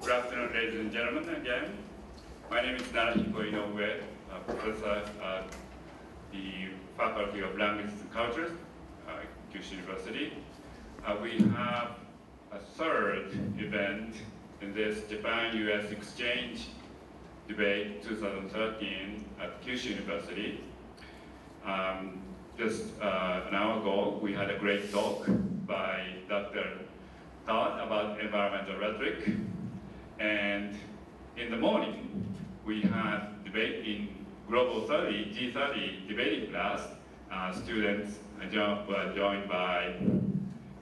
Good afternoon, ladies and gentlemen, again. My name is Narahiko Inoue, professor at the Faculty of Languages and Cultures, Kyushu University. We have a third event in this Japan-U.S. exchange debate 2013 at Kyushu University. Just an hour ago, we had a great talk by Dr. Todd about environmental rhetoric. And in the morning, we had debate in Global 30, G30 debating class. Students were joined by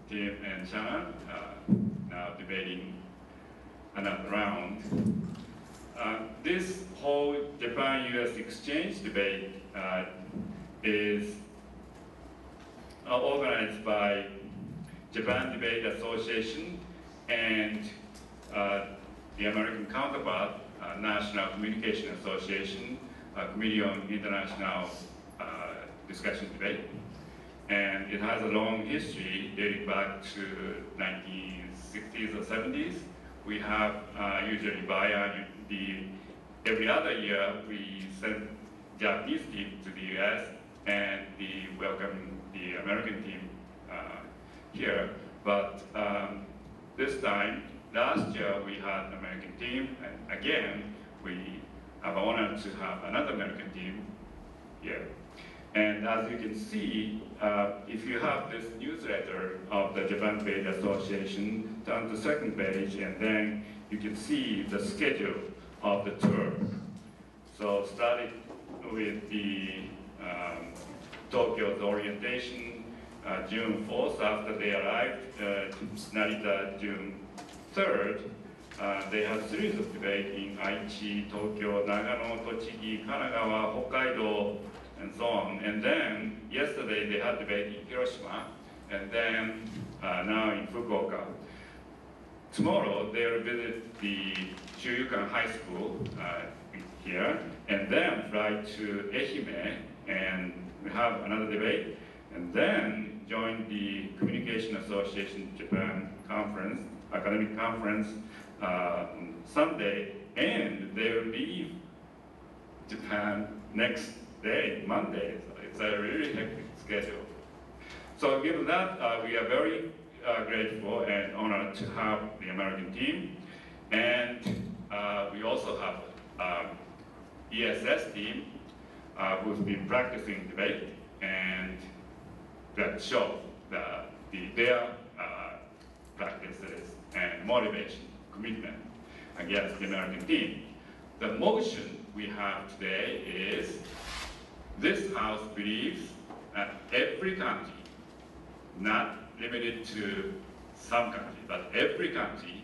Tim and Shannon, now debating another round. This whole Japan-U.S. exchange debate is organized by Japan Debate Association and the American counterpart, National Communication Association, Committee on International Discussion Debate. And it has a long history dating back to 1960s or 70s. We have usually every other year we send Japanese team to the US and we welcome the American team here. But this time, last year we had an American team, and again we have an honor to have another American team here. And as you can see, if you have this newsletter of the Japan Debate Association, turn to the second page, and then you can see the schedule of the tour. So starting with the Tokyo's orientation, June 4th, after they arrived, Narita, June 3rd, they had a series of debate in Aichi, Tokyo, Nagano, Tochigi, Kanagawa, Hokkaido, and so on. And then yesterday they had debate in Hiroshima, and then now in Fukuoka. Tomorrow they'll visit the Shuyukan High School here, and then fly to Ehime and have another debate, and then join the Communication Association Japan conference, academic conference Sunday, and they'll leave Japan next day, Monday. So it's a really hectic schedule. So given that, we are very grateful and honored to have the American team. And we also have ESS team who's been practicing debate and that show their practices and motivation, commitment against the American team. The motion we have today is this House believes that every country, not limited to some country, but every country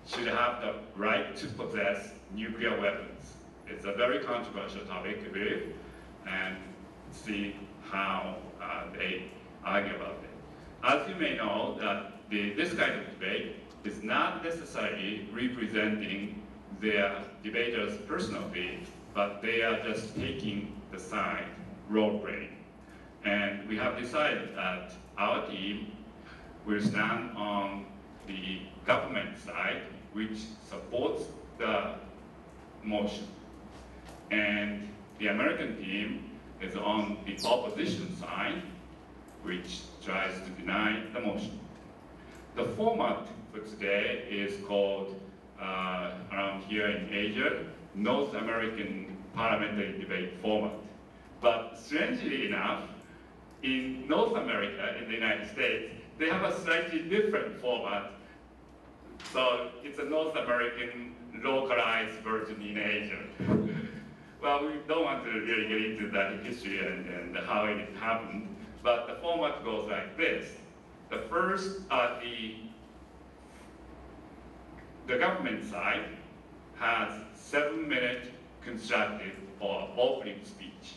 should have the right to possess nuclear weapons. It's a very controversial topic, I believe, and see how they argue about it. As you may know, that this kind of debate is not necessarily representing their debaters' personal beliefs, but they are just taking the side, role-playing. And we have decided that our team will stand on the government side, which supports the motion. And the American team is on the opposition side, which tries to deny the motion. The format for today is called, around here in Asia, North American Parliamentary Debate Format. But strangely enough, in North America, in the United States, they have a slightly different format. So it's a North American localized version in Asia. Well, we don't want to really get into that history and how it happened, but the format goes like this. The first, the government side has 7-minute constructive or opening speech.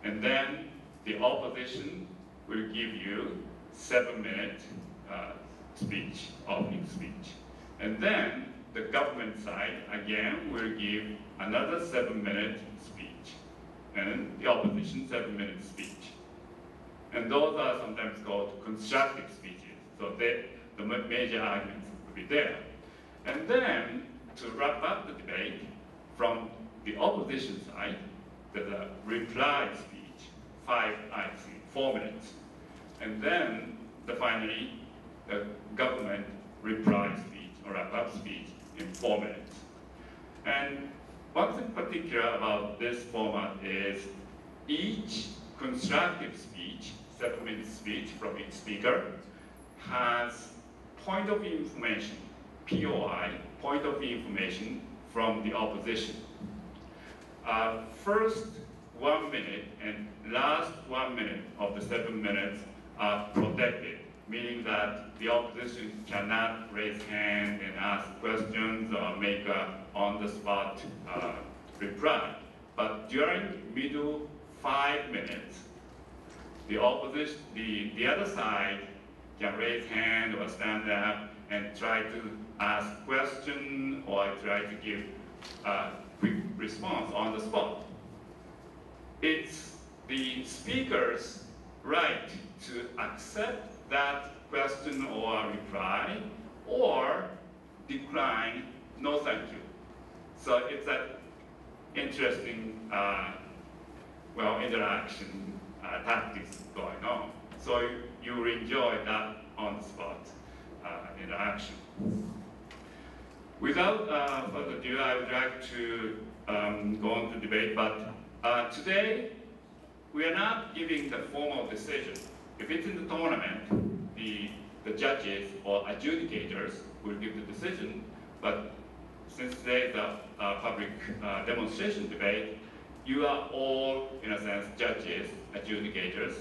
And then the opposition will give you 7-minute speech, opening speech. And then the government side, again, will give another 7-minute speech. And the opposition, 7-minute speech. And those are sometimes called constructive speeches. So the major arguments will be there. And then to wrap up the debate from the opposition side, the reply speech, 4 minutes. And then finally, the government reply speech or wrap-up speech in 4 minutes. And what's in particular about this format is each constructive speech, 7-minute speech from each speaker, has point of information, POI, point of information from the opposition. First 1 minute and last 1 minute of the 7 minutes are protected, meaning that the opposition cannot raise hand and ask questions or make a on-the-spot reply. But during middle 5 minutes, the opposition, the other side can raise hand or stand up and try to ask question or try to give a quick response on the spot. It's the speaker's right to accept that question or reply or decline, no thank you. So it's an interesting interaction tactics going on. So you will enjoy that on-the-spot interaction. Without further ado, I would like to go on to debate, but today we are not giving the formal decision. If it's in the tournament, the judges or adjudicators will give the decision, but since today is a public demonstration debate, you are all, in a sense, judges, adjudicators.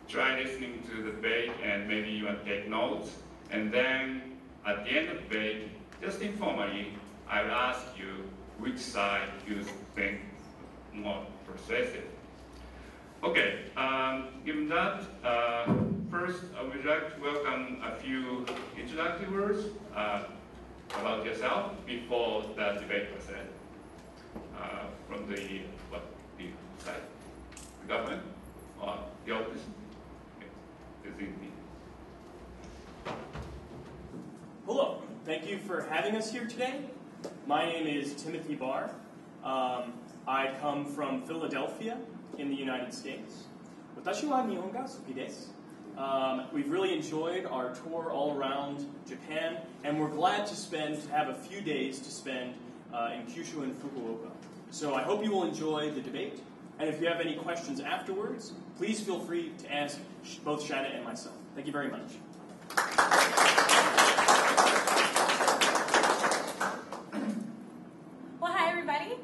Try listening to the debate and maybe you want to take notes. And then at the end of the debate, just informally, I will ask you which side you think more persuasive. Okay, given that, first I would like to welcome a few introductory words about yourself before the debate was said. From the side? The government or the opposition? Hello, thank you for having us here today. My name is Timothy Barr. I come from Philadelphia in the United States. 私は日本が好きです。We've really enjoyed our tour all around Japan, and we're glad to have a few days to spend in Kyushu and Fukuoka. So I hope you will enjoy the debate, and if you have any questions afterwards, please feel free to ask both Shanna and myself. Thank you very much. Well, hi everybody.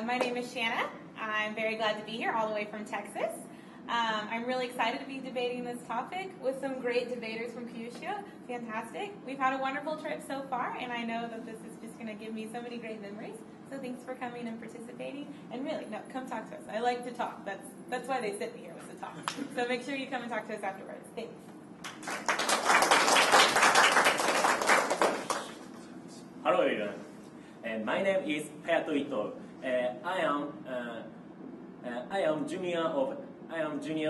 My name is Shanna. I'm very glad to be here all the way from Texas. I'm really excited to be debating this topic with some great debaters from Kyushu. Fantastic. We've had a wonderful trip so far, and I know that this is just going to give me so many great memories. So thanks for coming and participating. And really, no, come talk to us. I like to talk. That's why they sent me here, was to talk. So make sure you come and talk to us afterwards. Thanks. Hello everyone. My name is Hayato Ito. I am junior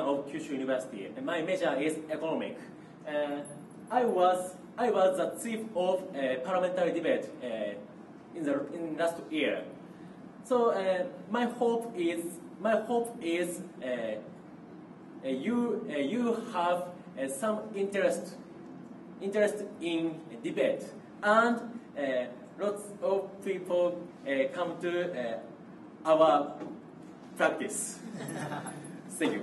of Kyushu University. My major is economic. I was the chief of parliamentary debate in last year. So my hope is you have some interest in debate, and lots of people come to our practice. Thank you.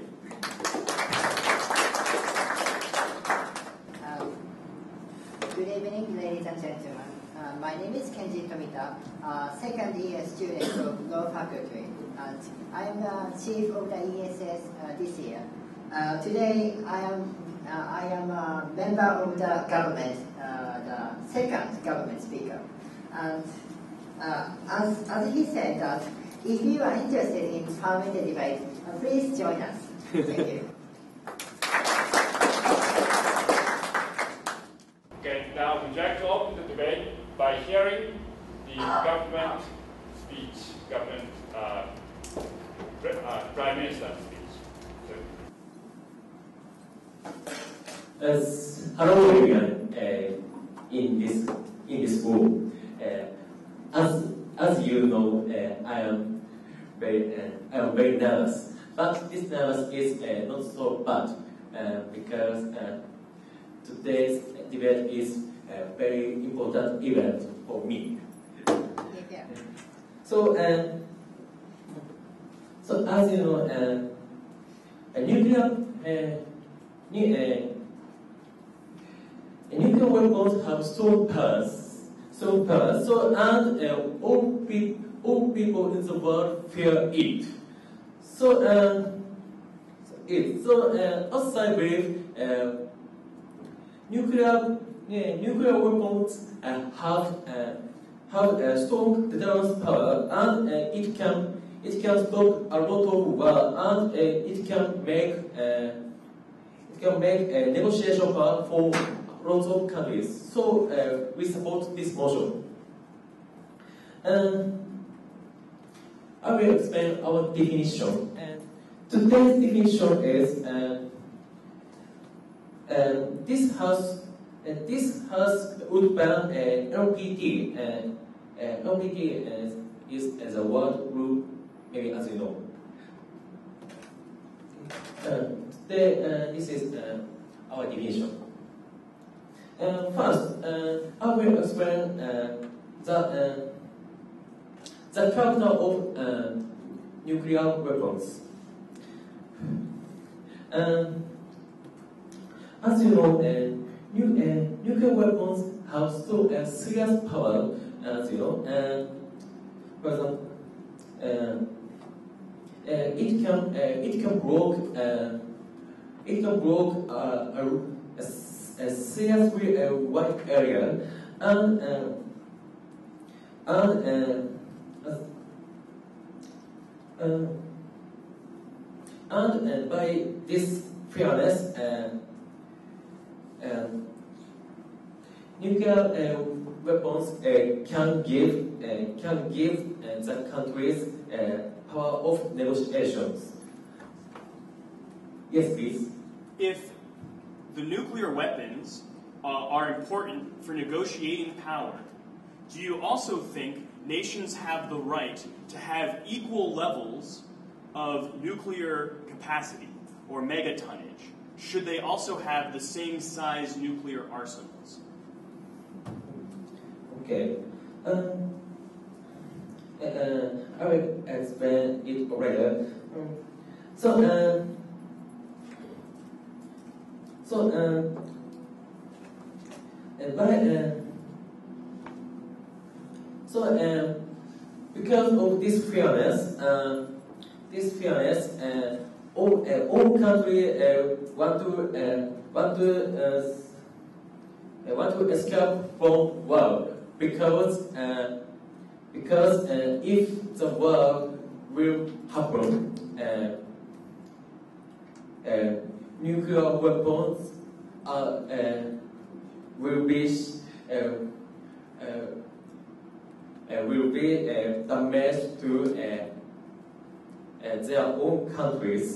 Good evening, ladies and gentlemen. My name is Kenji Tomita, second year student of Law Faculty, and I am the chief of the ESS this year. Today, I am a member of the government, the second government speaker. And as he said that, if you are interested in parliamentary debate, please join us. Thank you. Okay, now we'd like to open the debate by hearing the government speech, Prime Minister speech. Hello everyone. In in this war. As you know, I am very nervous, but this nervous is not so bad because today's debate is a very important event for me. Yeah. So as you know, nuclear weapons have strong powers. So all people in the world fear it. As I believe, nuclear weapons have a strong deterrence power, and it can stop a lot of war, and it can make a negotiation power for lots of countries. So we support this motion. I will explain our definition. Today's definition is this house would ban LPT. LPT is a word rule, maybe as you know. This is our definition. First, I will explain the character of nuclear weapons. As you know, nuclear weapons have so serious power, as you know. For example, it can block a seriously wide area, and by this fairness, nuclear weapons can give the countries power of negotiations. Yes, please. If the nuclear weapons are important for negotiating power, do you also think nations have the right to have equal levels of nuclear capacity or megatonnage? Should they also have the same size nuclear arsenals? Okay. I will explain it later. Because of this fairness, all countries want to escape from war, because if the war will happen, nuclear weapons will be damaged to their own countries.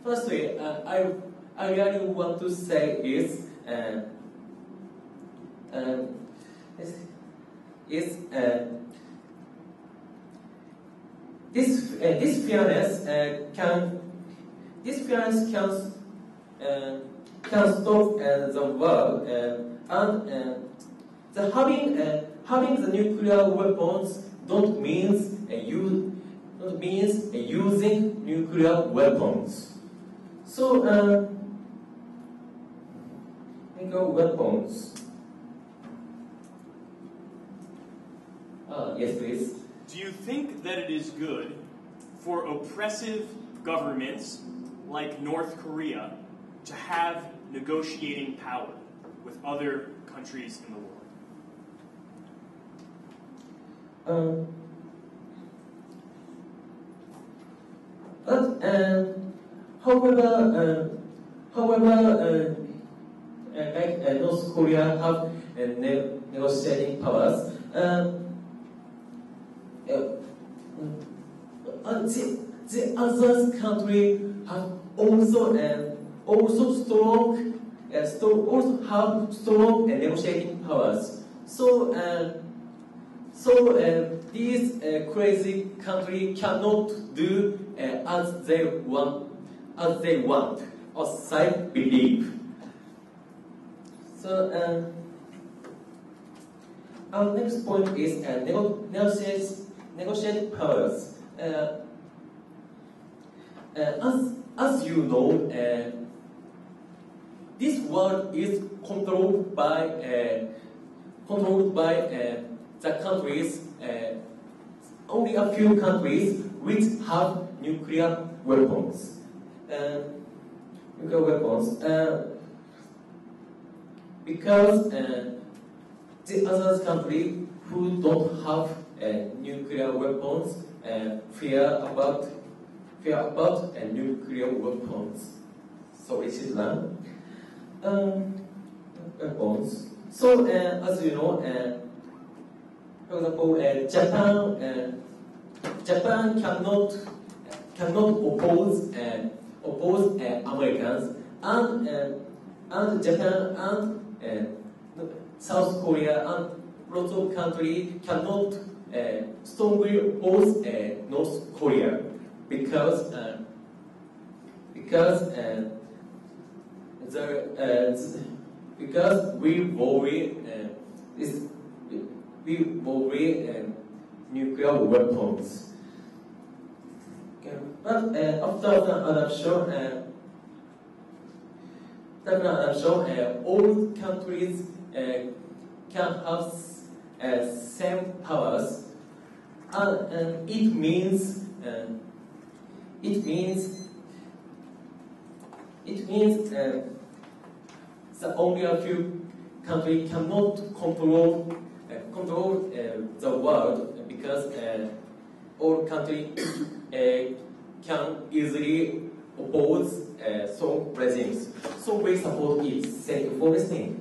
Firstly, I really want to say is this fairness can stop the war, and the having the nuclear weapons don't means using nuclear weapons. So nuclear weapons. Yes, please. Do you think that it is good for oppressive governments like North Korea to have negotiating power with other countries in the world? However, North Korea have negotiating powers. The other country also have strong negotiating powers. So these crazy countries cannot do as they want, as I believe. So our next point is negotiating powers. As you know, this world is controlled by the countries. Only a few countries which have nuclear weapons. Because the other countries who don't have nuclear weapons fear about nuclear weapons. So it is weapons. So as you know, for example, Japan cannot oppose Americans, and Japan and South Korea and lots of countries cannot strongly oppose North Korea because we worry nuclear weapons. Okay. But after the adoption, all countries can have same powers, and it means that only a few countries cannot control the world, because all countries can easily oppose some regimes. So we support it. Thank you for listening.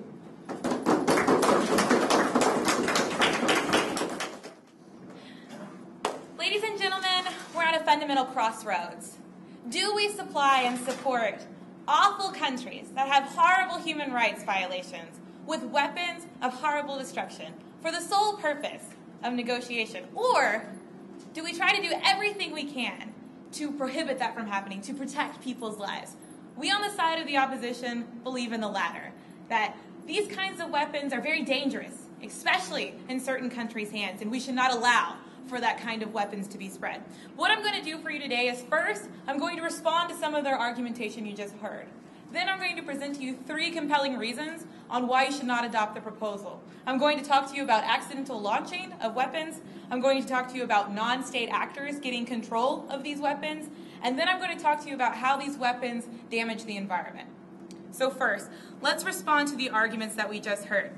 Ladies and gentlemen, we're at a fundamental crossroads. Do we supply and support awful countries that have horrible human rights violations with weapons of horrible destruction for the sole purpose of negotiation? Or do we try to do everything we can to prohibit that from happening, to protect people's lives? We on the side of the opposition believe in the latter, that these kinds of weapons are very dangerous, especially in certain countries' hands, and we should not allow for that kind of weapons to be spread. What I'm going to do for you today is, first, I'm going to respond to some of their argumentation you just heard. Then I'm going to present to you 3 compelling reasons on why you should not adopt the proposal. I'm going to talk to you about accidental launching of weapons. I'm going to talk to you about non-state actors getting control of these weapons. And then I'm going to talk to you about how these weapons damage the environment. So first, let's respond to the arguments that we just heard.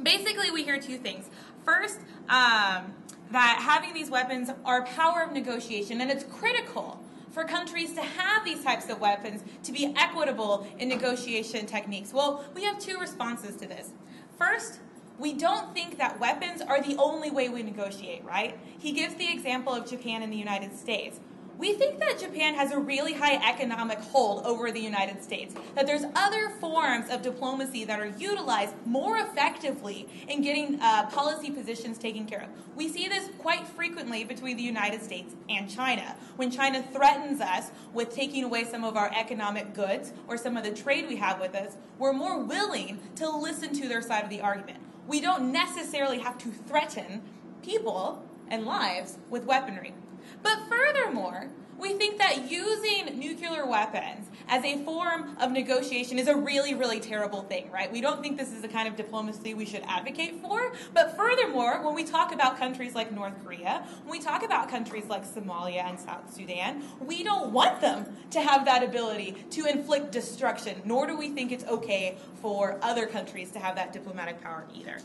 Basically, we hear 2 things. First, that having these weapons are power of negotiation, and it's critical for countries to have these types of weapons to be equitable in negotiation techniques. Well, we have 2 responses to this. First, we don't think that weapons are the only way we negotiate, right? He gives the example of Japan and the United States. We think that Japan has a really high economic hold over the United States, that there's other forms of diplomacy that are utilized more effectively in getting policy positions taken care of. We see this quite frequently between the United States and China. When China threatens us with taking away some of our economic goods or some of the trade we have with us, we're more willing to listen to their side of the argument. We don't necessarily have to threaten people and lives with weaponry. But furthermore, we think that using nuclear weapons as a form of negotiation is a really, really terrible thing, right? We don't think this is the kind of diplomacy we should advocate for. But furthermore, when we talk about countries like North Korea, when we talk about countries like Somalia and South Sudan, we don't want them to have that ability to inflict destruction, nor do we think it's okay for other countries to have that diplomatic power either.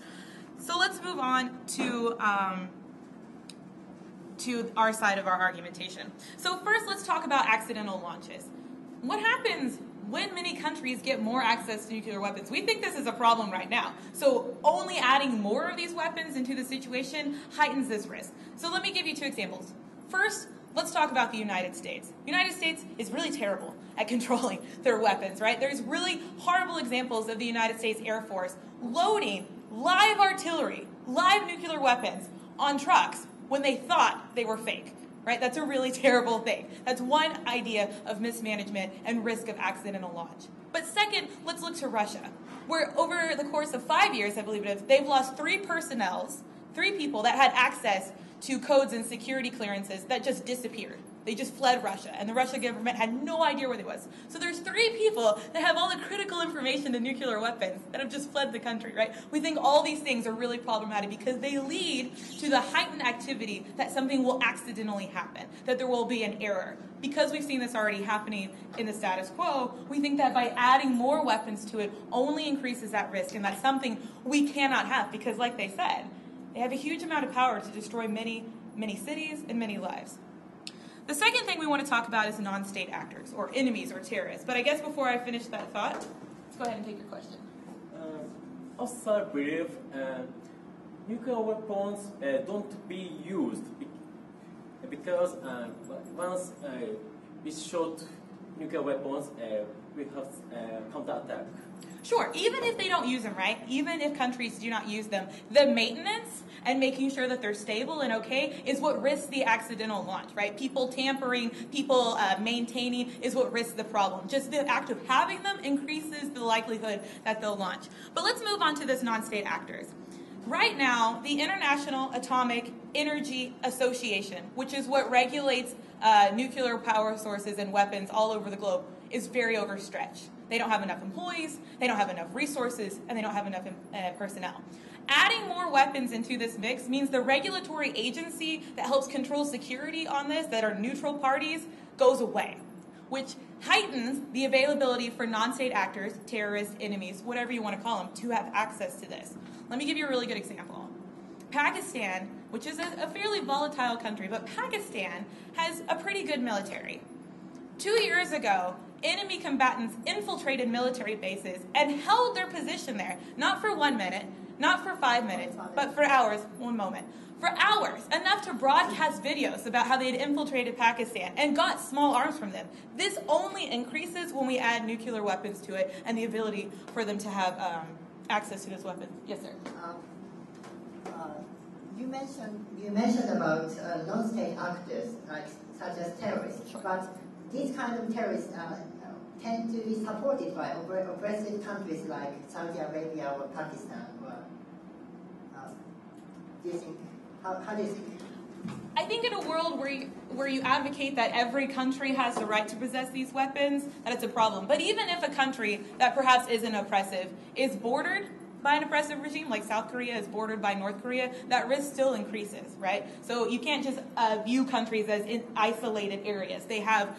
So let's move on to our side of our argumentation. So first, let's talk about accidental launches. What happens when many countries get more access to nuclear weapons? We think this is a problem right now. So only adding more of these weapons into the situation heightens this risk. So let me give you 2 examples. First, let's talk about the United States. The United States is really terrible at controlling their weapons, right? There's really horrible examples of the United States Air Force loading live artillery, live nuclear weapons on trucks when they thought they were fake, right? That's a really terrible thing. That's one idea of mismanagement and risk of accidental launch. But second, let's look to Russia, where over the course of 5 years, I believe it is, they've lost 3 people that had access to codes and security clearances that just disappeared. They just fled Russia, and the Russian government had no idea where they was. So there's 3 people that have all the critical information to nuclear weapons that have just fled the country, right? We think all these things are really problematic because they lead to the heightened activity that something will accidentally happen, that there will be an error. Because we've seen this already happening in the status quo, we think that by adding more weapons to it only increases that risk, and that's something we cannot have because, like they said, they have a huge amount of power to destroy many, many cities and many lives. The second thing we want to talk about is non-state actors, or enemies, or terrorists. But I guess before I finish that thought, let's go ahead and take your question. Also, I believe nuclear weapons don't be used because once we shot nuclear weapons, we have counterattack. Sure, even if they don't use them, right? Even if countries do not use them, the maintenance and making sure that they're stable and okay is what risks the accidental launch, right? People tampering, people maintaining is what risks the problem. Just the act of having them increases the likelihood that they'll launch. But let's move on to this non-state actors. Right now, the International Atomic Energy Association, which is what regulates nuclear power sources and weapons all over the globe, is very overstretched. They don't have enough employees, they don't have enough resources, and they don't have enough personnel. Adding more weapons into this mix means the regulatory agency that helps control security on this, that are neutral parties, goes away, which heightens the availability for non-state actors, terrorists, enemies, whatever you want to call them, to have access to this. Let me give you a really good example. Pakistan, which is a fairly volatile country, but Pakistan has a pretty good military. 2 years ago, enemy combatants infiltrated military bases and held their position there, not for 1 minute, not for 5 minutes, but for hours, 1 moment. For hours, enough to broadcast videos about how they had infiltrated Pakistan and got small arms from them. This only increases when we add nuclear weapons to it and the ability for them to have access to those weapons. Yes, sir. You mentioned about non-state actors, like such as terrorists, sure. But these kind of terrorists tend to be supported by oppressive countries like Saudi Arabia or Pakistan. Do you think? How do you think? I think in a world where you advocate that every country has the right to possess these weapons, that it's a problem. But even if a country that perhaps isn't oppressive is bordered by an oppressive regime, like South Korea is bordered by North Korea, that risk still increases, right? So you can't just view countries as in isolated areas. They have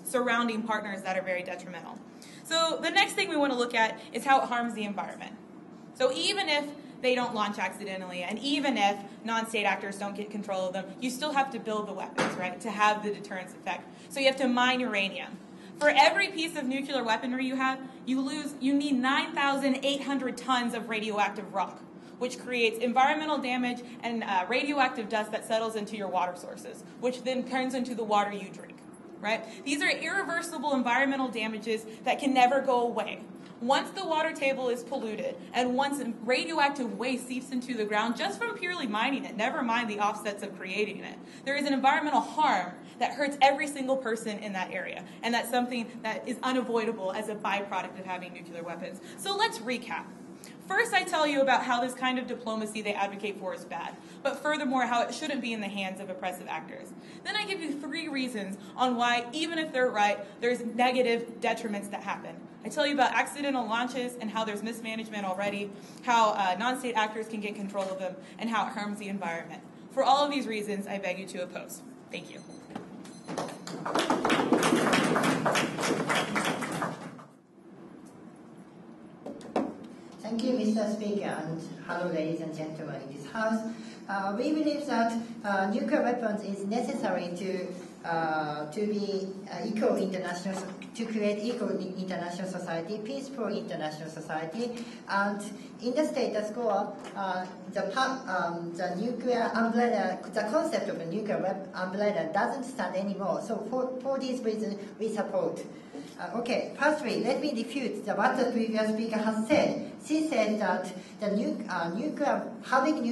surrounding partners that are very detrimental. So the next thing we want to look at is how it harms the environment. So even if they don't launch accidentally, and even if non-state actors don't get control of them, you still have to build the weapons, right, to have the deterrence effect. So you have to mine uranium. For every piece of nuclear weaponry you have, you need 9,800 tons of radioactive rock, which creates environmental damage and radioactive dust that settles into your water sources, which then turns into the water you drink, right? These are irreversible environmental damages that can never go away. Once the water table is polluted, and once radioactive waste seeps into the ground just from purely mining it, never mind the offsets of creating it, there is an environmental harm that hurts every single person in that area. And that's something that is unavoidable as a byproduct of having nuclear weapons. So let's recap. First, I tell you about how this kind of diplomacy they advocate for is bad, but furthermore, how it shouldn't be in the hands of oppressive actors. Then I give you 3 reasons on why, even if they're right, there's negative detriments that happen. I tell you about accidental launches and how there's mismanagement already, how non-state actors can get control of them, and how it harms the environment. For all of these reasons, I beg you to oppose. Thank you. Thank you, Mr. Speaker, and hello, ladies and gentlemen in this house. We believe that nuclear weapons is necessary to to be equal international, to create equal international society, peaceful international society, and in the status quo, the nuclear umbrella, the concept of a nuclear umbrella doesn't stand anymore. So for these reasons, we support. Okay, firstly, let me refute what the previous speaker has said. She said that the having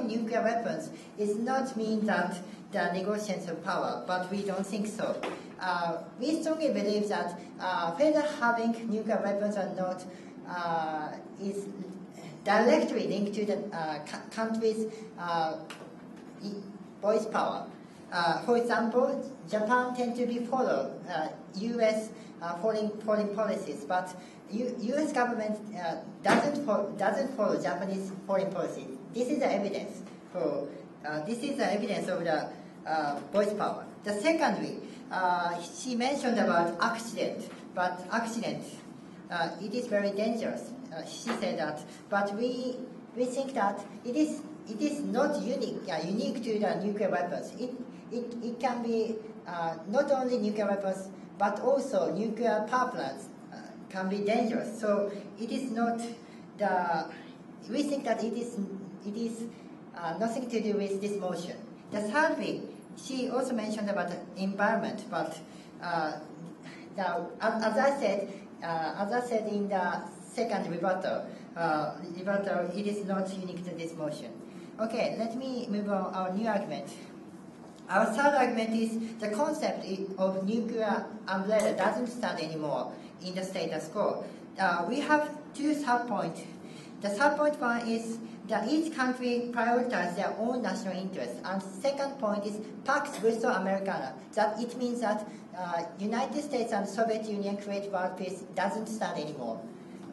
nuclear weapons is not mean that the negotiations of power, but we don't think so. We strongly believe that whether having nuclear weapons or not is directly linked to the country's voice power. For example, Japan tends to be follow U.S. foreign policies, but U.S. government doesn't follow Japanese foreign policy. This is the evidence for this is the evidence of the voice power. The secondly, she mentioned about accident, but accident it is very dangerous. She said that, but we think that it is not unique to the nuclear weapons. It can be not only nuclear weapons, but also nuclear power plants can be dangerous. So it is not the. We think that it is nothing to do with this motion. The third thing, she also mentioned about the environment, but as I said in the second rebuttal, it is not unique to this motion. Okay, let me move on our new argument. Our third argument is the concept of nuclear umbrella doesn't stand anymore in the status quo. We have two sub-points. The sub-point one is that each country prioritizes their own national interests, and second point is Pax Verso Americana. That it means that United States and Soviet Union create world peace doesn't stand anymore.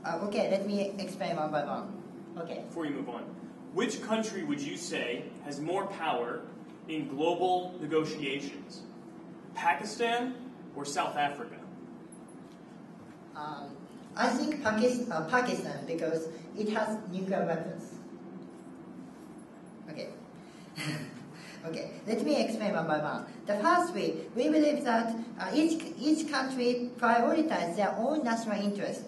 Okay, let me explain one by one. Okay. Before you move on, which country would you say has more power in global negotiations? Pakistan or South Africa? I think Pakistan, because it has nuclear weapons. Okay. Okay, let me explain one by one. The first way, we believe that each country prioritizes their own national interest,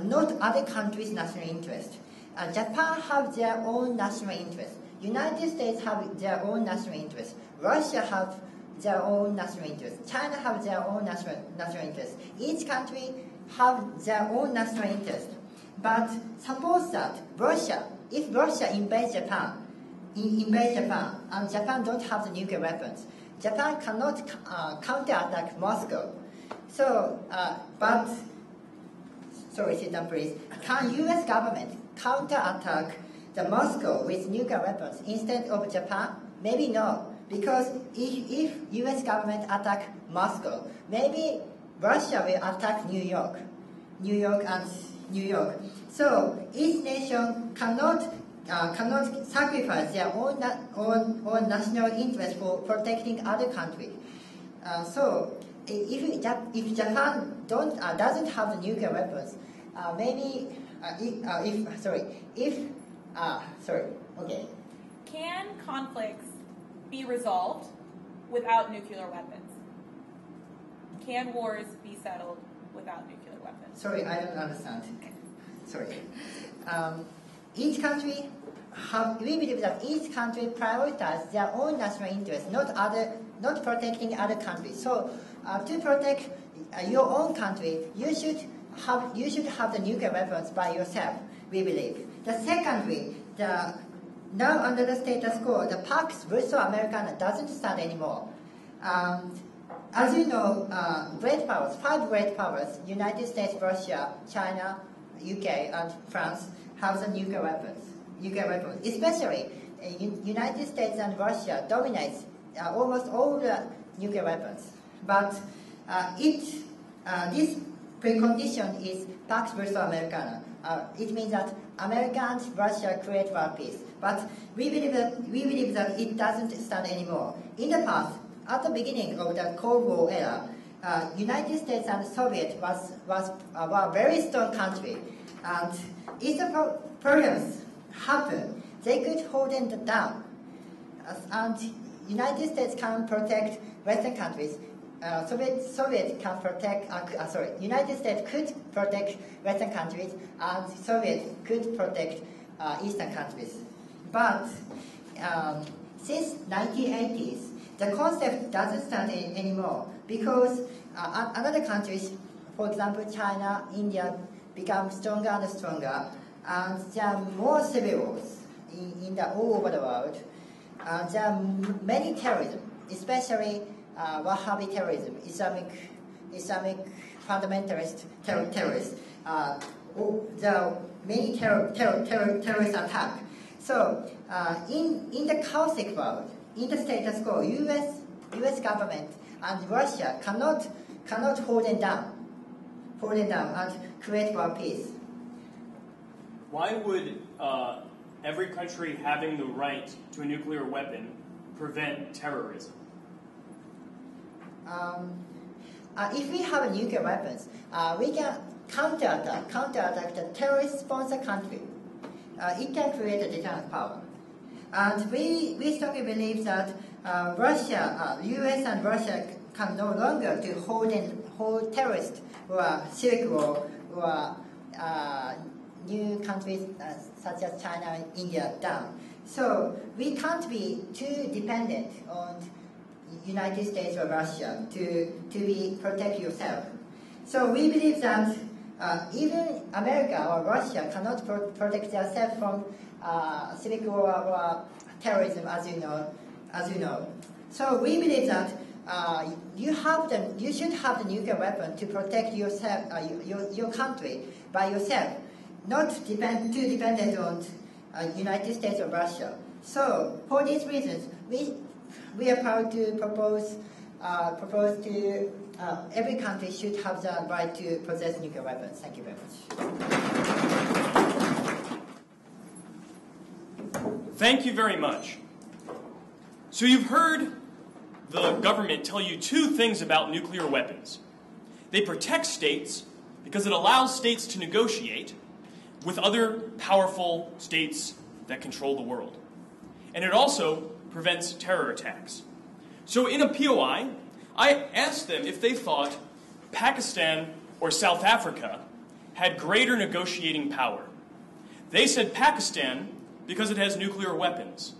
not other countries' national interest. Japan have their own national interest. United States have their own national interest. Russia have their own national interest. China have their own national interest. Each country have their own national interest. But suppose that if Russia invades Japan, and Japan don't have the nuclear weapons, Japan cannot counterattack Moscow. So, sit down please. Can U.S. government counterattack the Moscow with nuclear weapons instead of Japan? Maybe no, because if U.S. government attack Moscow, maybe Russia will attack New York. So each nation cannot sacrifice their own national interest for protecting other countries. So if Japan doesn't have the nuclear weapons, okay. Can conflicts be resolved without nuclear weapons? Can wars be settled without nuclear weapons? Sorry, I don't understand. Sorry. Each country we believe that each country prioritizes their own national interests, not protecting other countries. So to protect your own country, you should have the nuclear weapons by yourself, we believe. The secondly, now under the status quo, the Pax Verso Americana doesn't stand anymore. As you know, five great powers, United States, Russia, China, UK, and France, have the nuclear weapons. Especially, United States and Russia dominates almost all the nuclear weapons. But this precondition is Pax Verso Americana. It means that America and Russia create world peace. But we believe that it doesn't stand anymore. In the past, at the beginning of the Cold War era, United States and Soviet were very strong country, and if the problems happen, they could hold them down. And United States can protect Western countries. Soviet can protect. United States could protect Western countries, and Soviet could protect Eastern countries. But since 1980s, the concept doesn't stand anymore because other countries, for example, China, India, become stronger and stronger, and there are more civil wars all over the world. There are many terrorism, especially Wahhabi terrorism, Islamic fundamentalist terrorists. There are many terrorist attacks. So in the chaotic world, in the status quo, U.S. government and Russia cannot hold them down and create world peace. Why would every country having the right to a nuclear weapon prevent terrorism? If we have nuclear weapons, we can counterattack the terrorist-sponsored country. It can create a deterrent power. And we strongly believe that U.S. and Russia can no longer to hold terrorists or Silk Road or new countries such as China and India down. So we can't be too dependent on United States or Russia to protect yourself. So we believe that even America or Russia cannot protect themselves from Silk Road or terrorism, as you know. So we believe that you should have the nuclear weapon to protect yourself, your country by yourself, not too dependent on United States or Russia. So for these reasons, we are proud to propose to every country should have the right to possess nuclear weapons. Thank you very much. Thank you very much. So you've heard the government tell you two things about nuclear weapons. They protect states because it allows states to negotiate with other powerful states that control the world. And it also prevents terror attacks. So in a POI, I asked them if they thought Pakistan or South Africa had greater negotiating power. They said Pakistan because it has nuclear weapons.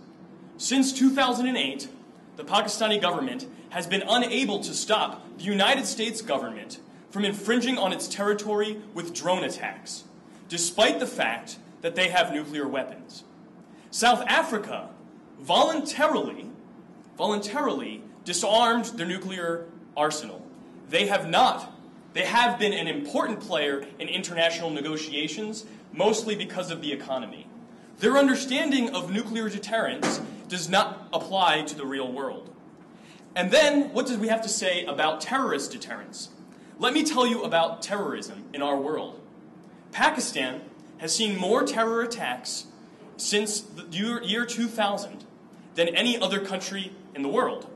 Since 2008, the Pakistani government has been unable to stop the United States government from infringing on its territory with drone attacks, despite the fact that they have nuclear weapons. South Africa voluntarily disarmed their nuclear arsenal. They have been an important player in international negotiations, mostly because of the economy. Their understanding of nuclear deterrence does not apply to the real world. And then, what do we have to say about terrorist deterrence? Let me tell you about terrorism in our world. Pakistan has seen more terror attacks since the year 2000 than any other country in the world.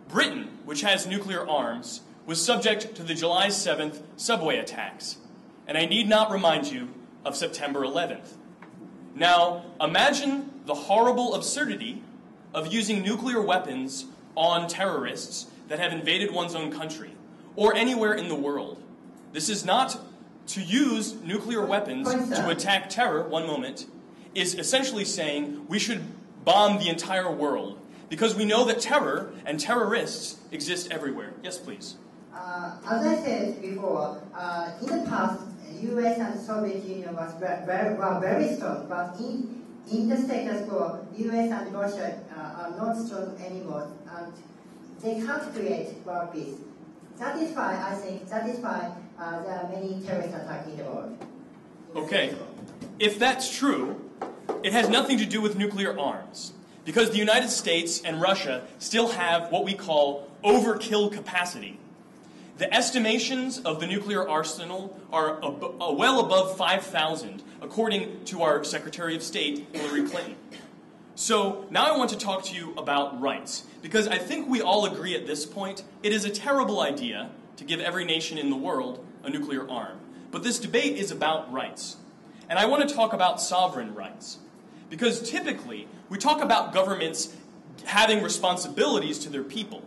Britain, which has nuclear arms, was subject to the July 7th subway attacks. And I need not remind you of September 11th. Now, imagine the horrible absurdity of using nuclear weapons on terrorists that have invaded one's own country, or anywhere in the world. This is not to use nuclear weapons to attack terror, one moment, is essentially saying we should bomb the entire world, because we know that terror and terrorists exist everywhere. Yes, please. As I said before, in the past, U.S. and Soviet Union were very strong, but in the status quo, U.S. and Russia are not strong anymore, and they can't create world peace. That is why there are many terrorist attacks in the world. Okay, if that's true, it has nothing to do with nuclear arms, because the United States and Russia still have what we call overkill capacity. The estimations of the nuclear arsenal are well above 5,000, according to our Secretary of State, Hillary Clinton. So now I want to talk to you about rights, because I think we all agree at this point it is a terrible idea to give every nation in the world a nuclear arm. But this debate is about rights. And I want to talk about sovereign rights, because typically we talk about governments having responsibilities to their people.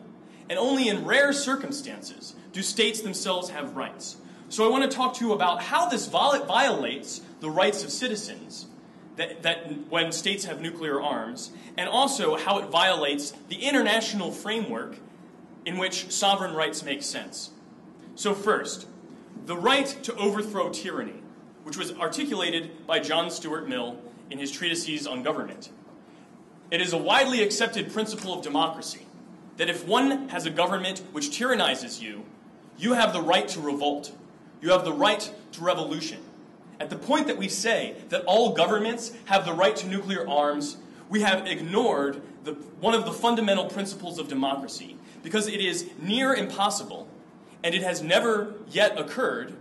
And only in rare circumstances do states themselves have rights. So I want to talk to you about how this violates the rights of citizens that when states have nuclear arms, and also how it violates the international framework in which sovereign rights make sense. So first, the right to overthrow tyranny, which was articulated by John Stuart Mill in his treatises on government. It is a widely accepted principle of democracy that if one has a government which tyrannizes you, you have the right to revolt. You have the right to revolution. At the point that we say that all governments have the right to nuclear arms, we have ignored one of the fundamental principles of democracy, because it is near impossible, and it has never yet occurred,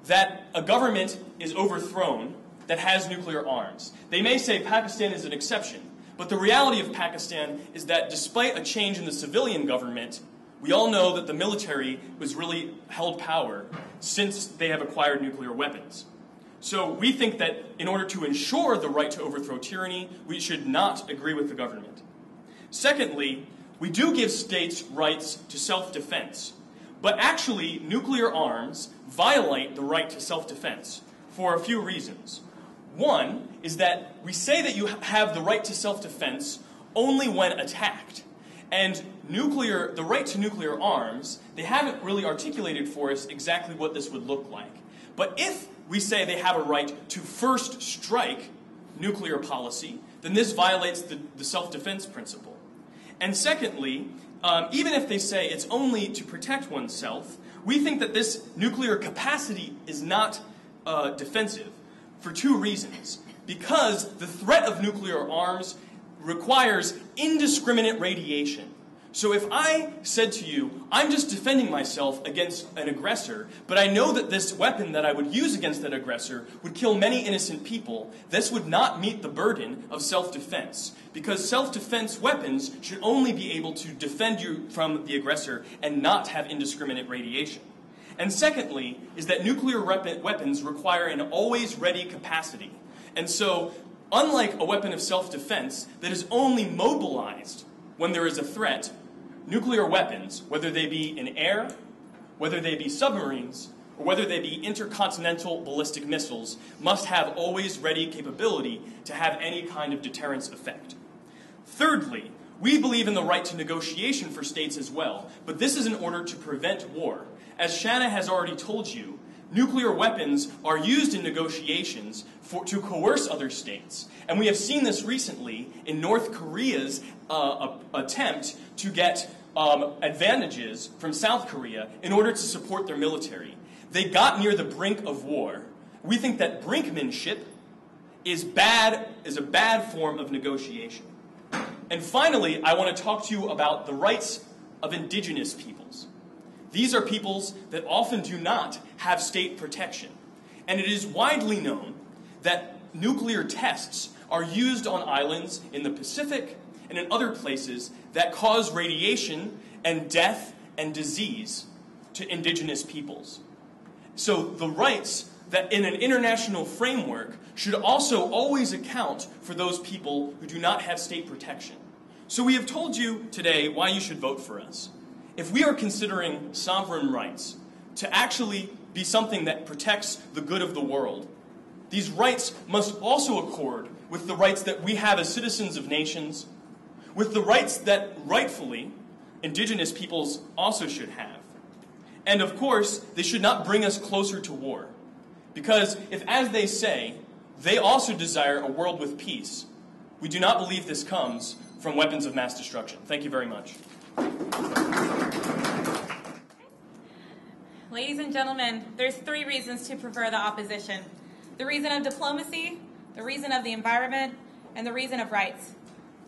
that a government is overthrown that has nuclear arms. They may say Pakistan is an exception, but the reality of Pakistan is that despite a change in the civilian government, we all know that the military was really held power since they have acquired nuclear weapons. So we think that in order to ensure the right to overthrow tyranny, we should not agree with the government. Secondly, we do give states rights to self-defense, but actually nuclear arms violate the right to self-defense for a few reasons. One is that we say that you have the right to self-defense only when attacked. And the right to nuclear arms, they haven't really articulated for us exactly what this would look like. But if we say they have a right to first strike nuclear policy, then this violates the self-defense principle. And secondly, even if they say it's only to protect oneself, we think that this nuclear capacity is not defensive for two reasons. Because the threat of nuclear arms requires indiscriminate radiation. So if I said to you, I'm just defending myself against an aggressor, but I know that this weapon that I would use against that aggressor would kill many innocent people, this would not meet the burden of self-defense. Because self-defense weapons should only be able to defend you from the aggressor and not have indiscriminate radiation. And secondly, is that nuclear weapons require an always-ready capacity. And so, unlike a weapon of self-defense that is only mobilized when there is a threat, nuclear weapons, whether they be in air, whether they be submarines, or whether they be intercontinental ballistic missiles, must have always-ready capability to have any kind of deterrence effect. Thirdly, we believe in the right to negotiation for states as well, but this is in order to prevent war. As Shanna has already told you, nuclear weapons are used in negotiations to coerce other states. And we have seen this recently in North Korea's attempt to get advantages from South Korea in order to support their military. They got near the brink of war. We think that brinkmanship is a bad form of negotiation. And finally, I want to talk to you about the rights of indigenous peoples. These are peoples that often do not have state protection. And it is widely known that nuclear tests are used on islands in the Pacific and in other places that cause radiation and death and disease to indigenous peoples. So the rights that in an international framework should also always account for those people who do not have state protection. So we have told you today why you should vote for us. If we are considering sovereign rights to actually be something that protects the good of the world, these rights must also accord with the rights that we have as citizens of nations, with the rights that rightfully indigenous peoples also should have. And of course, they should not bring us closer to war. Because if, as they say, they also desire a world with peace, we do not believe this comes from weapons of mass destruction. Thank you very much. Ladies and gentlemen, there's 3 reasons to prefer the opposition. The reason of diplomacy, the reason of the environment, and the reason of rights.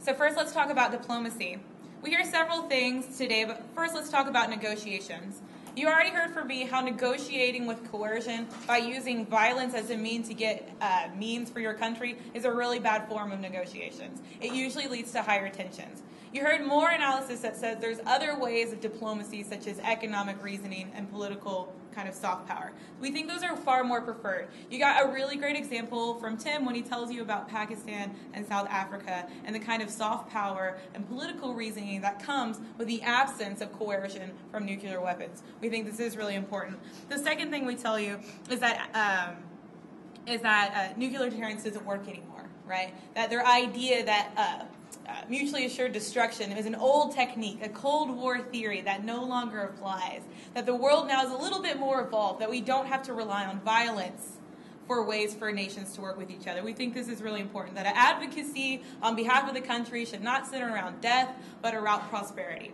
So first, let's talk about diplomacy. We hear several things today, but first let's talk about negotiations. You already heard from me how negotiating with coercion by using violence as a means to get means for your country is a really bad form of negotiations. It usually leads to higher tensions. You heard more analysis that says there's other ways of diplomacy, such as economic reasoning and political kind of soft power. We think those are far more preferred. You got a really great example from Tim when he tells you about Pakistan and South Africa and the kind of soft power and political reasoning that comes with the absence of coercion from nuclear weapons. We think this is really important. The second thing we tell you is that nuclear deterrence doesn't work anymore, right? That their idea that mutually assured destruction is an old technique, a Cold War theory that no longer applies, that the world now is a little bit more evolved, that we don't have to rely on violence for ways for nations to work with each other. We think this is really important, that advocacy on behalf of the country should not center around death, but around prosperity.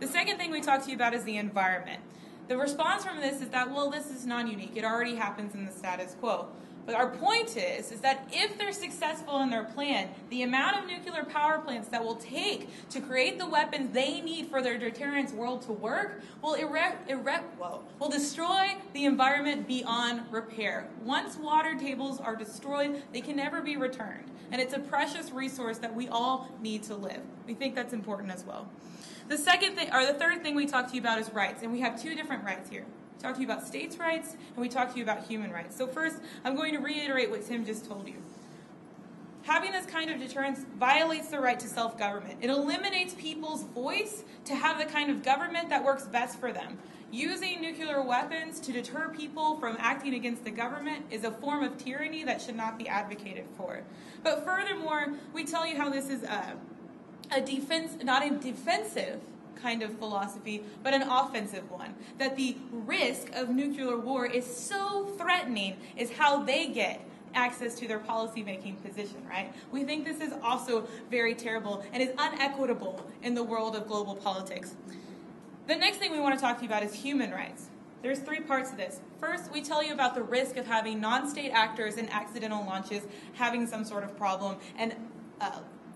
The second thing we talk to you about is the environment. The response from this is that, well, this is non-unique. It already happens in the status quo. But our point is that if they're successful in their plan, the amount of nuclear power plants that will take to create the weapons they need for their deterrence world to work will destroy the environment beyond repair. Once water tables are destroyed, they can never be returned. And it's a precious resource that we all need to live. We think that's important as well. The third thing we talk to you about is rights, and we have two different rights here. We talk to you about states' rights, and we talk to you about human rights. So first, I'm going to reiterate what Tim just told you. Having this kind of deterrence violates the right to self-government. It eliminates people's voice to have the kind of government that works best for them. Using nuclear weapons to deter people from acting against the government is a form of tyranny that should not be advocated for. But furthermore, we tell you how this is not a defensive kind of philosophy, but an offensive one. That the risk of nuclear war is so threatening is how they get access to their policy-making position, right? We think this is also very terrible and is unequitable in the world of global politics. The next thing we want to talk to you about is human rights. There's three parts to this. First, we tell you about the risk of having non-state actors in accidental launches having some sort of problem and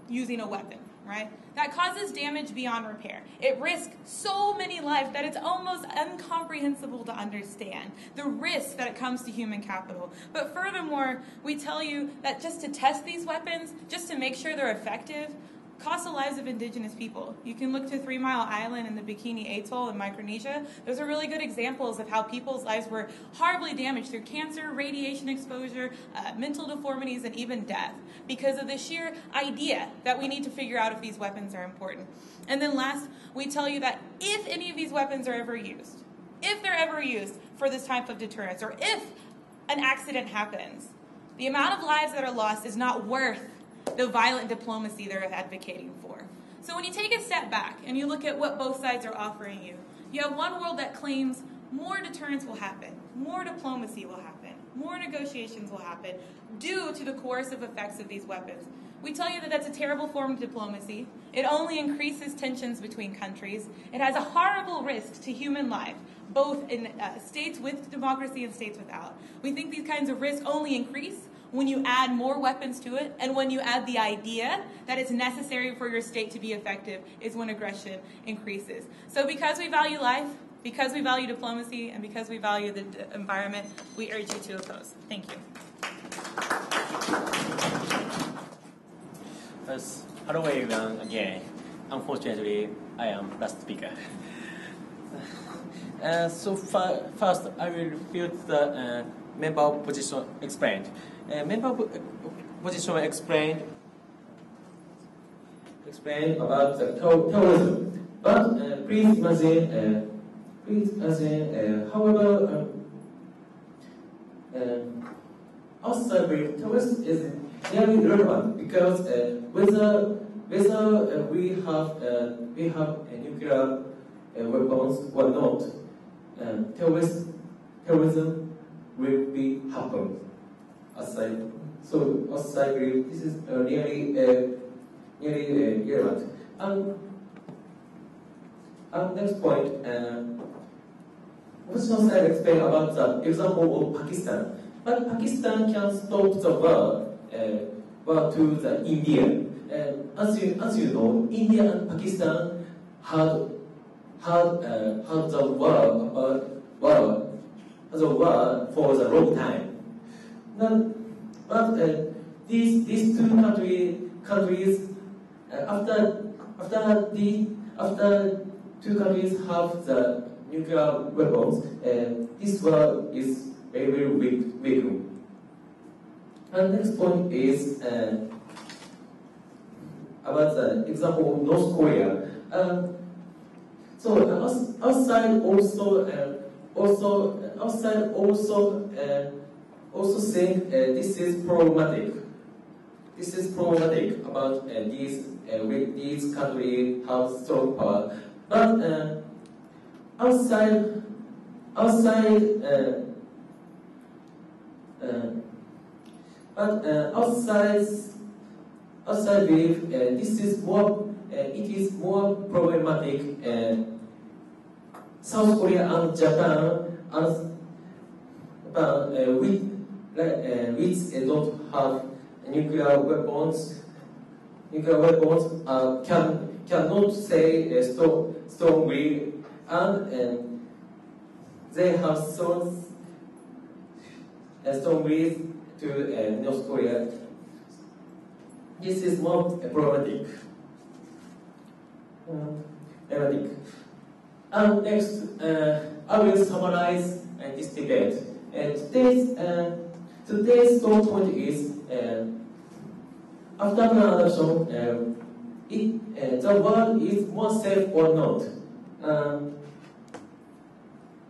using a weapon. Right? That causes damage beyond repair. It risks so many lives that it's almost incomprehensible to understand the risk that it comes to human capital. But furthermore, we tell you that just to test these weapons, just to make sure they're effective, costs the lives of indigenous people. You can look to 3 Mile Island and the Bikini Atoll in Micronesia. Those are really good examples of how people's lives were horribly damaged through cancer, radiation exposure, mental deformities, and even death because of the sheer idea that we need to figure out if these weapons are important. And then last, we tell you that if any of these weapons are ever used, if they're ever used for this type of deterrence, or if an accident happens, the amount of lives that are lost is not worth the violent diplomacy they're advocating for. So when you take a step back and you look at what both sides are offering you, you have one world that claims more deterrence will happen, more diplomacy will happen, more negotiations will happen due to the coercive effects of these weapons. We tell you that that's a terrible form of diplomacy. It only increases tensions between countries. It has a horrible risk to human life, both in states with democracy and states without. We think these kinds of risks only increase when you add more weapons to it, and when you add the idea that it's necessary for your state to be effective is when aggression increases. So because we value life, because we value diplomacy, and because we value the environment, we urge you to oppose. Thank you. Hello everyone again. Unfortunately, I am last speaker. First, I will repeat the member position explained. Member position explained about the terrorism. But please imagine, however, outside terrorism is very relevant because whether we have nuclear weapons or not, terrorism will be happen. So outside this is nearly relevant. And next point, Professor Side explained about the example of Pakistan. But Pakistan can stop the war to the India. As you know, India and Pakistan had the war for the long time. But these two countries after two countries have the nuclear weapons, this world is very, very weak. And next point is about the example of North Korea. So outside also think this is problematic. This is problematic about these countries have strong power, but outside belief, this is more. It is more problematic. South Korea and Japan, which don't have nuclear weapons, cannot say strongly, and they have strongly to North Korea. This is more problematic. And next, I will summarize this debate. Today's thought point is after adoption, the world is more safe or not.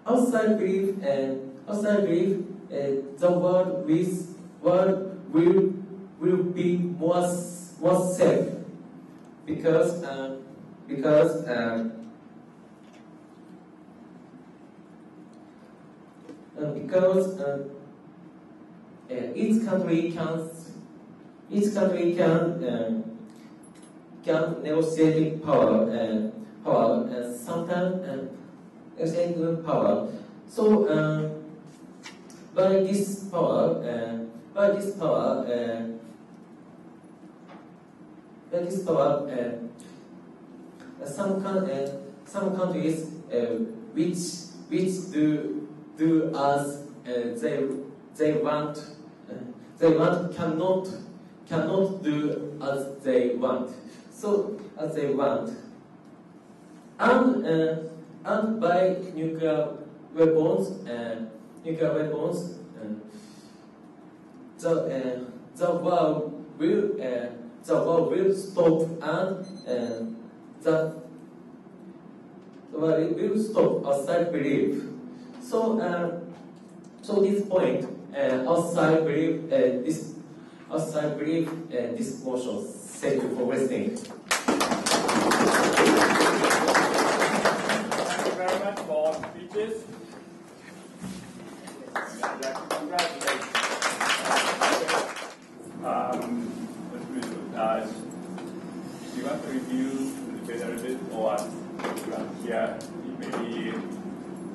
Outside belief, the world will be more safe because each country can negotiate power and sometimes negotiate power. So by this power, some countries which do as they want cannot do as they want. So as they want, and by nuclear weapons, the world will stop, and the world will stop outside belief. So this point, outside belief, this motion. Thank you for listening. Thank you very much for speeches. I'd like to congratulate. Do you want to review the debate a little bit, or you want to hear maybe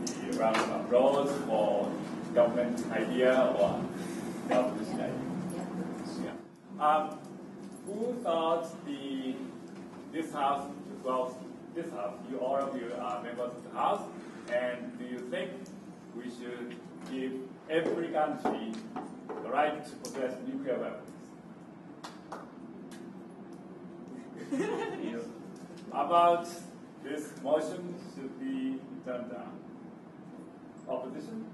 the round of applause or government idea or opposition idea? Yeah. Who thought this house, you all of you are members of the house, and do you think we should give every country the right to possess nuclear weapons? About this motion should be turned down. Opposition?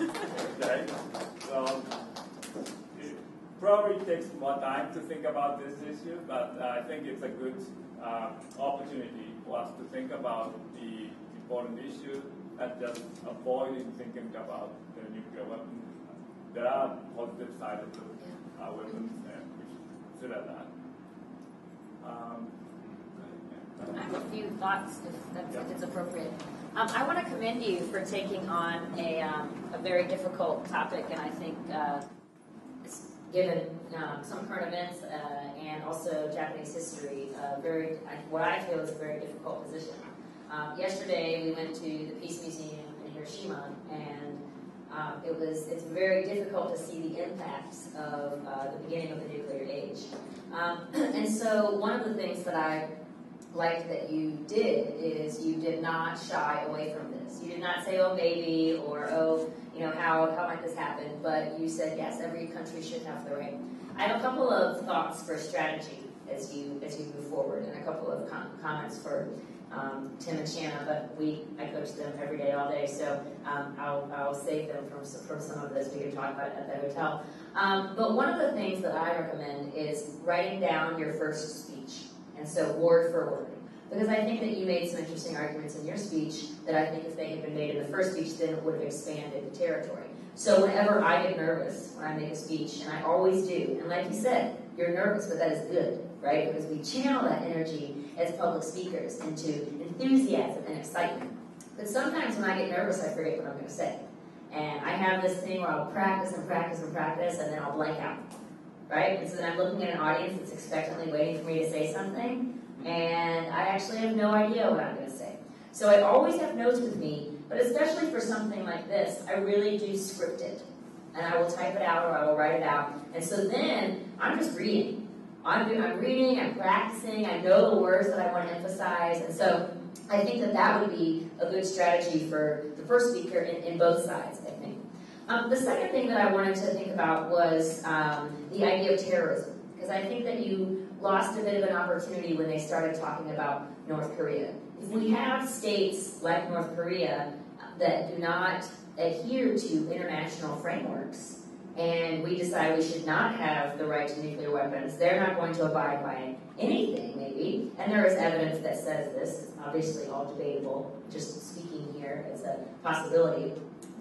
Okay. So it probably takes more time to think about this issue, but I think it's a good opportunity for us to think about the important issue and just avoiding thinking about the nuclear weapon. There are positive sides of the weapons, and we should consider that. I have a few thoughts, if it's appropriate. I want to commend you for taking on a very difficult topic, and I think given some current events and also Japanese history, what I feel is a very difficult position. Yesterday we went to the Peace Museum in Hiroshima, and it's very difficult to see the impacts of the beginning of the nuclear age. And so one of the things that I liked that you did is you did not shy away from this. You did not say, oh, maybe, or, oh, how might this happen? But you said, yes, every country should have the right. I have a couple of thoughts for strategy as you move forward, and a couple of comments for Tim and Shanna, but I coach them every day, all day, so I'll save them from some of this. We can talk about it at the hotel. But one of the things that I recommend is writing down your first speech, and so word for word. Because I think that you made some interesting arguments in your speech that I think if they had been made in the first speech, then it would have expanded the territory. So whenever I get nervous when I make a speech, and I always do, and like you said, you're nervous, but that is good, right? Because we channel that energy as public speakers into enthusiasm and excitement. But sometimes when I get nervous, I forget what I'm going to say. And I have this thing where I'll practice and practice and practice, and then I'll blank out, right? And so then I'm looking at an audience that's expectantly waiting for me to say something, and I actually have no idea what I'm going to say. So I always have notes with me, but especially for something like this, I really do script it. And I will type it out or I will write it out. And so then I'm just reading. I'm reading, I'm practicing, I know the words that I want to emphasize. And so I think that would be a good strategy for the first speaker in both sides, I think. The second thing that I wanted to think about was the idea of terrorism. Because I think that you lost a bit of an opportunity when they started talking about North Korea. If we have states like North Korea that do not adhere to international frameworks, and we decide we should not have the right to nuclear weapons, they're not going to abide by anything, maybe, and there is evidence that says this, it's obviously all debatable, just speaking here as a possibility,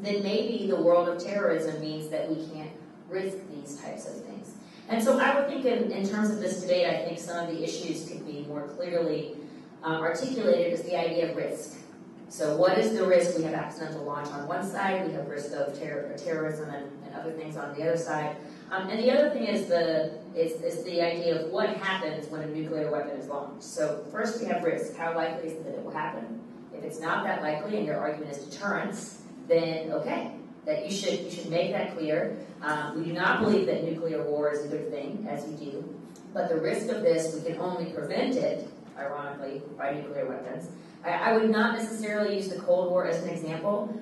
then maybe the world of terrorism means that we can't risk these types of things. And so I would think in terms of this debate, I think some of the issues could be more clearly articulated as the idea of risk. So what is the risk? We have accidental launch on one side, we have risk of terrorism and other things on the other side. And the other thing is the idea of what happens when a nuclear weapon is launched. So first we have risk. How likely is it that it will happen? If it's not that likely and your argument is deterrence, then okay, that you should make that clear. We do not believe that nuclear war is a good thing, as you do, but the risk of this, we can only prevent it, ironically, by nuclear weapons. I would not necessarily use the Cold War as an example,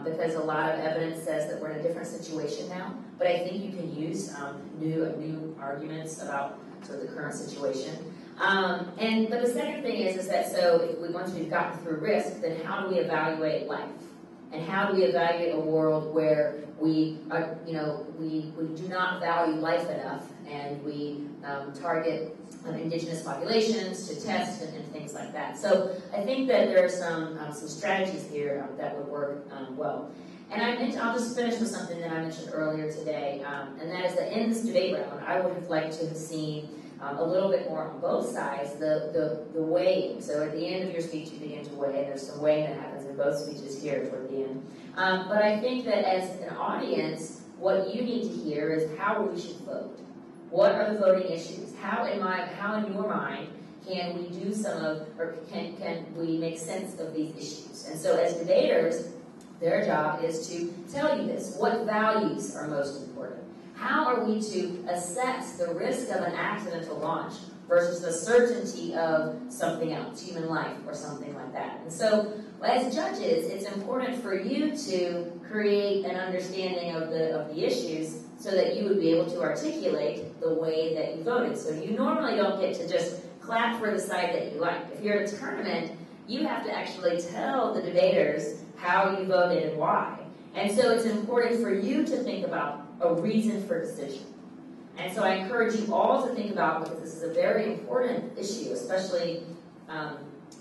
because a lot of evidence says that we're in a different situation now, but I think you can use new arguments about sort of the current situation. But the second thing is that so if once we've gotten through risk, then how do we evaluate life? And how do we evaluate a world where we do not value life enough, and we target indigenous populations to test and things like that? So I think that there are some strategies here that would work well. And I'll just finish with something that I mentioned earlier today, and that is that in this debate round, I would have liked to have seen a little bit more on both sides, the weighing. So at the end of your speech, you begin to weigh, and there's some weighing that happens in both speeches here toward the end. But I think that as an audience, what you need to hear is how we should vote. What are the voting issues? How in your mind can we do can we make sense of these issues? And so as debaters, their job is to tell you this. What values are most important? How are we to assess the risk of an accidental launch versus the certainty of something else, human life or something like that? And so as judges, it's important for you to create an understanding of the issues so that you would be able to articulate the way that you voted. So you normally don't get to just clap for the side that you like. If you're at a tournament, you have to actually tell the debaters how you voted and why. And so it's important for you to think about a reason for decision. And so I encourage you all to think about, because this is a very important issue, especially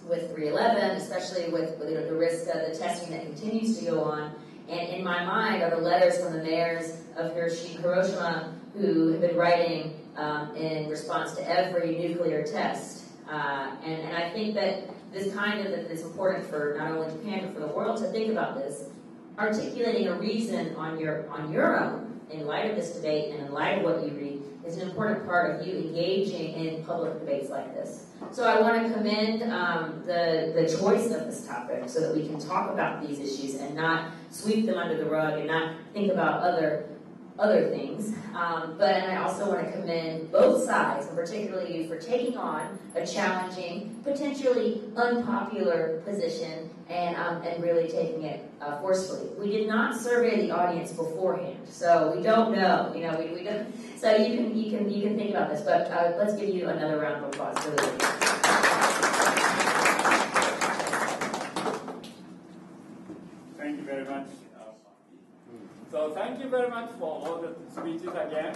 with 311, especially with the risk of the testing that continues to go on. And in my mind are the letters from the mayors of Hiroshima who have been writing in response to every nuclear test. And I think that that it's important for not only Japan but for the world to think about this. Articulating a reason on your own in light of this debate and in light of what you read is an important part of you engaging in public debates like this. So I want to commend the choice of this topic so that we can talk about these issues and not sweep them under the rug and not think about other things. And I also want to commend both sides, and particularly you, for taking on a challenging, potentially unpopular position and really taking it forcefully. We did not survey the audience beforehand, so we don't know. We don't. So you can think about this. But let's give you another round of applause for this. Thank you very much. So thank you very much for all the speeches again.